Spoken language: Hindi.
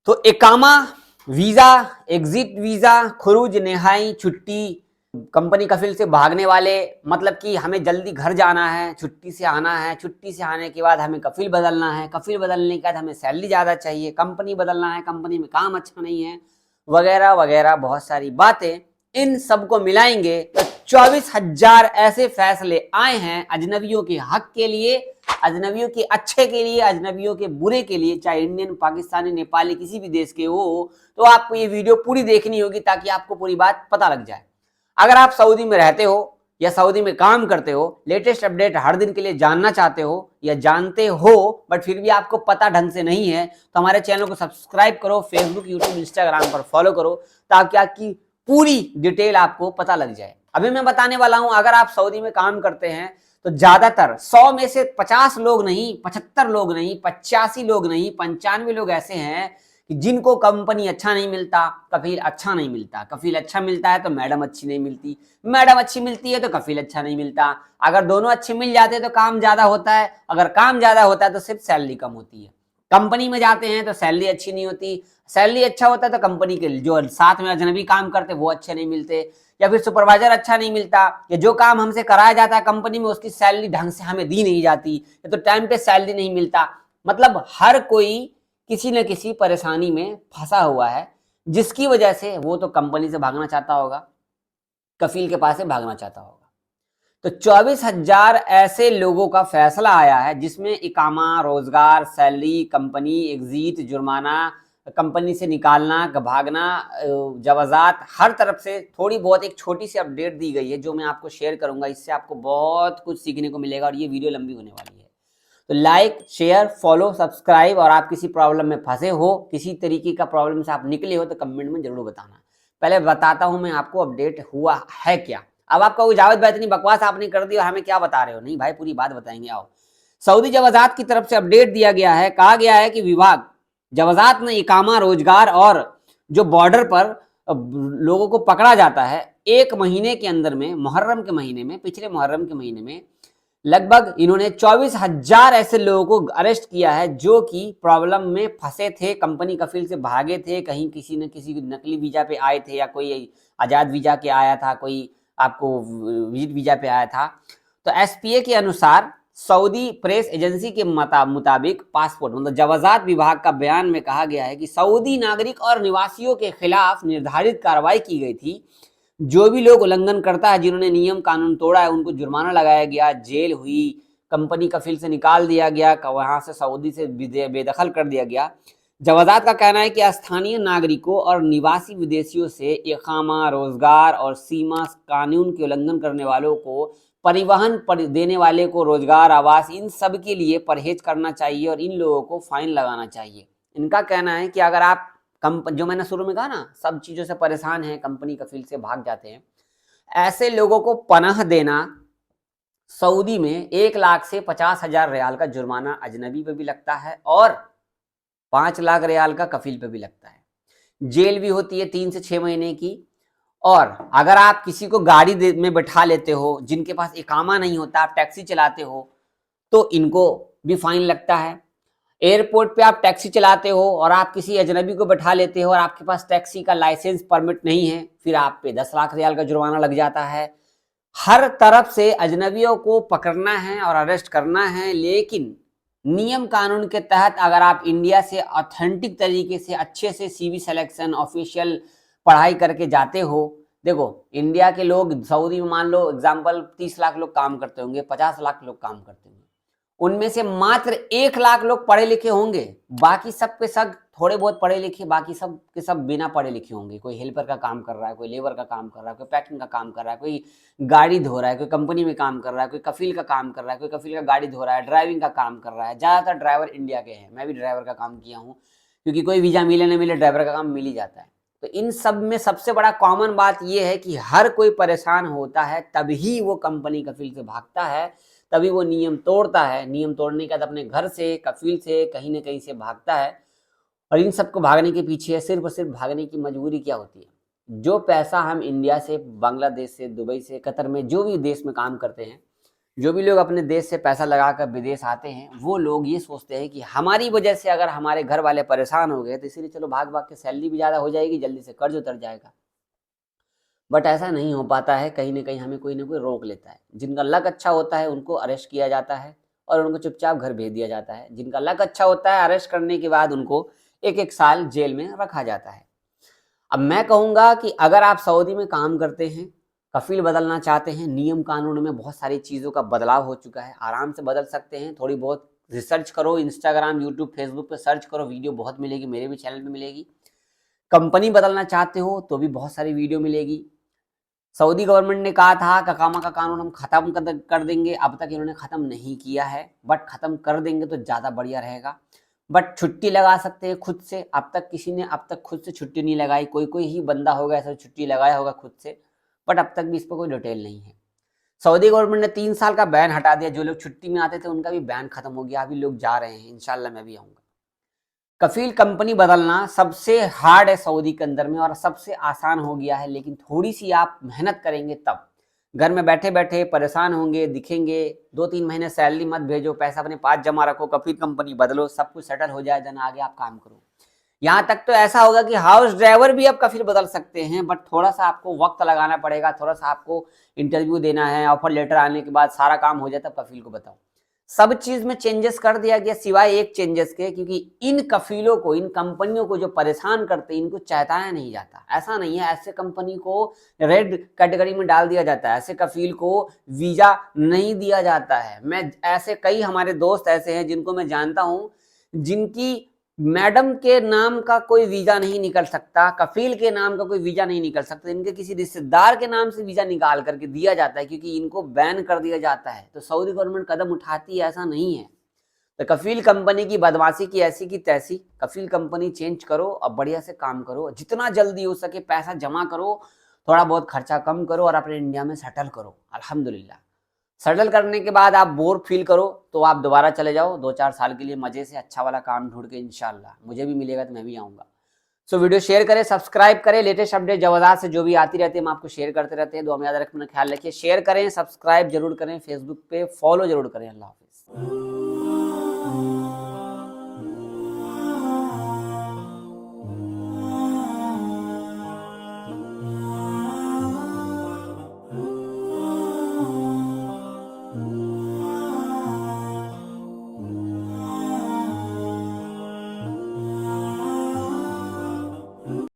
तो इकामा, वीजा, एग्जिट वीजा, खुरूज, नेहाई, छुट्टी, कंपनी कफिल से भागने वाले, मतलब कि हमें जल्दी घर जाना है, छुट्टी से आना है, छुट्टी से आने के बाद हमें कफिल बदलना है, कफिल बदलने के बाद हमें सैलरी ज़्यादा चाहिए, कंपनी बदलना है, कंपनी में काम अच्छा नहीं है, वगैरह वगैरह बहुत सारी बातें। इन सबको मिलाएंगे तो 24,000 ऐसे फैसले आए हैं अजनबियों के हक के लिए, अजनबियों के अच्छे के लिए, अजनबियों के बुरे के लिए, चाहे इंडियन, पाकिस्तानी, नेपाली किसी भी देश के हो। तो आपको ये वीडियो पूरी देखनी होगी ताकि आपको पूरी बात पता लग जाए। अगर आप सऊदी में रहते हो या सऊदी में काम करते हो, लेटेस्ट अपडेट हर दिन के लिए जानना चाहते हो या जानते हो बट फिर भी आपको पता ढंग से नहीं है, तो हमारे चैनल को सब्सक्राइब करो, फेसबुक, यूट्यूब, इंस्टाग्राम पर फॉलो करो ताकि आपकी पूरी डिटेल आपको पता लग जाए। अभी मैं बताने वाला हूं, अगर आप सऊदी में काम करते हैं तो ज्यादातर 100 में से 50 लोग नहीं, 75 लोग नहीं, 85 लोग नहीं, 95 लोग ऐसे हैं कि जिनको कंपनी अच्छा नहीं मिलता, कफील अच्छा नहीं मिलता। कफील अच्छा मिलता है तो मैडम अच्छी नहीं मिलती, मैडम अच्छी मिलती है तो कफील अच्छा नहीं मिलता। अगर दोनों अच्छे मिल जाते हैं तो काम ज्यादा होता है, अगर काम ज्यादा होता है तो सिर्फ सैलरी कम होती है। कंपनी में जाते हैं तो सैलरी अच्छी नहीं होती, सैलरी अच्छा होता है तो कंपनी के जो साथ में अजनबी काम करते वो अच्छे नहीं मिलते, या फिर सुपरवाइजर अच्छा नहीं मिलता, या जो काम हमसे कराया जाता है कंपनी में उसकी सैलरी ढंग से हमें दी नहीं जाती, या तो टाइम पे सैलरी नहीं मिलता। मतलब हर कोई किसी न किसी परेशानी में फंसा हुआ है, जिसकी वजह से वो तो कंपनी से भागना चाहता होगा, कफील के पास से भागना चाहता होगा। तो 24,000 ऐसे लोगों का फैसला आया है जिसमें इकामा, रोजगार, सैलरी, कंपनी एग्जिट, जुर्माना, कंपनी से निकालना, भागना, जवाजात, हर तरफ से थोड़ी बहुत एक छोटी सी अपडेट दी गई है जो मैं आपको शेयर करूंगा। इससे आपको बहुत कुछ सीखने को मिलेगा और ये वीडियो लंबी होने वाली है। तो लाइक, शेयर, फॉलो, सब्सक्राइब, और आप किसी प्रॉब्लम में फंसे हो, किसी तरीके का प्रॉब्लम से आप निकले हो तो कमेंट में जरूर बताना। पहले बताता हूं मैं आपको अपडेट हुआ है क्या। अब आपका वो जावेद भाई इतनी बकवास आपने कर दी और हमें क्या बता रहे हो, नहीं भाई पूरी बात बताएंगे। आओ, सऊदी जवाजात की तरफ से अपडेट दिया गया है। कहा गया है कि विभाग जवाजात ने इकामा, रोजगार और जो बॉर्डर पर लोगों को पकड़ा जाता है, 1 महीने के अंदर में, मुहर्रम के महीने में, पिछले मुहर्रम के महीने में लगभग इन्होंने 24,000 ऐसे लोगों को अरेस्ट किया है जो कि प्रॉब्लम में फंसे थे, कंपनी कफील से भागे थे, कहीं किसी न किसी नकली वीजा पे आए थे, या कोई आजाद वीजा के आया था, कोई आपको विजिट वीजा पे आया था। तो एसपीए के अनुसार, सऊदी प्रेस एजेंसी के मुताबिक, पासपोर्ट मतलब जवाजात विभाग का बयान में कहा गया है कि सऊदी नागरिक और निवासियों के खिलाफ निर्धारित कार्रवाई की गई थी। जो भी लोग उल्लंघन करता है, जिन्होंने नियम कानून तोड़ा है, उनको जुर्माना लगाया गया, जेल हुई, कंपनी कफील से निकाल दिया गया, वहां से सऊदी से बेदखल कर दिया गया। जवाजात का कहना है कि स्थानीय नागरिकों और निवासी विदेशियों से इकामा, रोजगार और सीमा कानून के उल्लंघन करने वालों को, परिवहन देने वाले को रोजगार, आवास, इन सब के लिए परहेज करना चाहिए और इन लोगों को फाइन लगाना चाहिए। इनका कहना है कि अगर आप जो मैंने शुरू में कहा ना, सब चीजों से परेशान है, कंपनी कफील से भाग जाते हैं, ऐसे लोगों को पनाह देना, सऊदी में 1 लाख से 50,000 रियाल का जुर्माना अजनबी पे भी लगता है और 5 लाख रियाल का कफील पे भी लगता है। जेल भी होती है 3 से 6 महीने की। और अगर आप किसी को गाड़ी में बैठा लेते हो, जिनके पास इकामा नहीं होता, आप टैक्सी चलाते हो, तो इनको भी फाइन लगता है। एयरपोर्ट पे आप टैक्सी चलाते हो और आप किसी अजनबी को बैठा लेते हो और आपके पास टैक्सी का लाइसेंस परमिट नहीं है, फिर आप पे 10 लाख रियाल का जुर्माना लग जाता है। हर तरफ से अजनबियों को पकड़ना है और अरेस्ट करना है, लेकिन नियम कानून के तहत अगर आप इंडिया से ऑथेंटिक तरीके से अच्छे से सीवी सिलेक्शन, ऑफिशियल पढ़ाई करके जाते हो। देखो, इंडिया के लोग सऊदी में मान लो एग्जाम्पल 30 लाख लोग काम करते होंगे, 50 लाख लोग काम करते होंगे, उनमें से मात्र 1 लाख लोग पढ़े लिखे होंगे, बाकी सब के सब थोड़े बहुत पढ़े लिखे, बाकी सब के सब बिना पढ़े लिखे होंगे। कोई हेल्पर का काम कर रहा है, कोई लेबर का काम कर रहा है, कोई पैकिंग का काम कर रहा है, कोई गाड़ी धो रहा है, कोई कंपनी में काम कर रहा है, कोई कफील का काम कर रहा है, कोई कफील का गाड़ी धो रहा है, ड्राइविंग का काम कर रहा है। ज्यादातर ड्राइवर इंडिया के हैं, मैं भी ड्राइवर का काम किया हूँ, क्योंकि कोई वीजा मिले ना मिले ड्राइवर का काम मिल ही जाता है। तो इन सब में सबसे बड़ा कॉमन बात यह है कि हर कोई परेशान होता है, तभी वो कंपनी कफील से भागता है, तभी वो नियम तोड़ता है। नियम तोड़ने के बाद अपने घर से, कफील से, कहीं ना कहीं से भागता है। और इन सबको भागने के पीछे सिर्फ और सिर्फ भागने की मजबूरी क्या होती है, जो पैसा हम इंडिया से, बांग्लादेश से, दुबई से, कतर में, जो भी देश में काम करते हैं, जो भी लोग अपने देश से पैसा लगाकर विदेश आते हैं वो लोग ये सोचते हैं कि हमारी वजह से अगर हमारे घर वाले परेशान हो गए तो इसीलिए चलो भाग भाग के सैलरी भी ज़्यादा हो जाएगी, जल्दी से कर्ज उतर जाएगा। बट ऐसा नहीं हो पाता है, कहीं ना कहीं हमें कोई ना कोई रोक लेता है। जिनका लक अच्छा होता है उनको अरेस्ट किया जाता है और उनको चुपचाप घर भेज दिया जाता है। जिनका लक अच्छा होता है अरेस्ट करने के बाद उनको एक एक साल जेल में रखा जाता है। अब मैं कहूँगा कि अगर आप सऊदी में काम करते हैं, कफील बदलना चाहते हैं, नियम कानून में बहुत सारी चीज़ों का बदलाव हो चुका है, आराम से बदल सकते हैं। थोड़ी बहुत रिसर्च करो, इंस्टाग्राम, यूट्यूब, फेसबुक पे सर्च करो, वीडियो बहुत मिलेगी, मेरे भी चैनल पे मिलेगी। कंपनी बदलना चाहते हो तो भी बहुत सारी वीडियो मिलेगी। सऊदी गवर्नमेंट ने कहा था ककामा का कानून हम खत्म कर देंगे, अब तक इन्होंने खत्म नहीं किया है, बट खत्म कर देंगे तो ज़्यादा बढ़िया रहेगा। बट छुट्टी लगा सकते हैं खुद से। अब तक किसी ने अब तक खुद से छुट्टी नहीं लगाई, कोई कोई ही बंदा होगा ऐसा छुट्टी लगाया होगा खुद से, बट अब तक भी इस पर कोई डिटेल नहीं है। सऊदी गवर्नमेंट ने 3 साल का बैन हटा दिया, जो लोग छुट्टी में आते थे उनका भी बैन खत्म हो गया, अभी लोग जा रहे हैं, इंशाल्लाह मैं भी आऊँगा। कफील कंपनी बदलना सबसे हार्ड है सऊदी के अंदर में और सबसे आसान हो गया है, लेकिन थोड़ी सी आप मेहनत करेंगे तब। घर में बैठे बैठे परेशान होंगे, दिखेंगे, 2-3 महीने सैलरी मत भेजो, पैसा अपने पास जमा रखो, कफील कंपनी बदलो, सब कुछ सेटल हो जाए, देन आगे आप काम करो। यहाँ तक तो ऐसा होगा कि हाउस ड्राइवर भी आप कफील बदल सकते हैं, बट थोड़ा सा आपको वक्त लगाना पड़ेगा, थोड़ा सा आपको इंटरव्यू देना है, ऑफर लेटर आने के बाद सारा काम हो जाए तब कफील को बताओ। सब चीज में चेंजेस कर दिया गया सिवाय एक चेंजेस के, क्योंकि इन कफीलों को, इन कंपनियों को जो परेशान करते हैं इनको चहताया नहीं जाता। ऐसा नहीं है, ऐसे कंपनी को रेड कैटेगरी में डाल दिया जाता है, ऐसे कफील को वीजा नहीं दिया जाता है। मैं ऐसे कई हमारे दोस्त ऐसे हैं जिनको मैं जानता हूं, जिनकी मैडम के नाम का कोई वीजा नहीं निकल सकता, कफील के नाम का कोई वीजा नहीं निकल सकता, इनके किसी रिश्तेदार के नाम से वीजा निकाल करके दिया जाता है, क्योंकि इनको बैन कर दिया जाता है। तो सऊदी गवर्नमेंट कदम उठाती है, ऐसा नहीं है। तो कफील कंपनी की बदमाशी की ऐसी की तैसी, कफील कंपनी चेंज करो और बढ़िया से काम करो, जितना जल्दी हो सके पैसा जमा करो, थोड़ा बहुत खर्चा कम करो और अपने इंडिया में सेटल करो। अल्हम्दुलिल्लाह सेटल करने के बाद आप बोर फील करो तो आप दोबारा चले जाओ 2-4 साल के लिए मजे से, अच्छा वाला काम ढूंढ के। इंशाल्लाह मुझे भी मिलेगा तो मैं भी आऊँगा। सो वीडियो शेयर करें, सब्सक्राइब करें, लेटेस्ट अपडेट जवाजात से जो भी आती रहती है हम आपको शेयर करते रहते हैं। दुआ में याद रखना, ख्याल रखिए, शेयर करें, सब्सक्राइब जरूर करें, फेसबुक पे फॉलो जरूर करें। अल्लाह हाफिज़।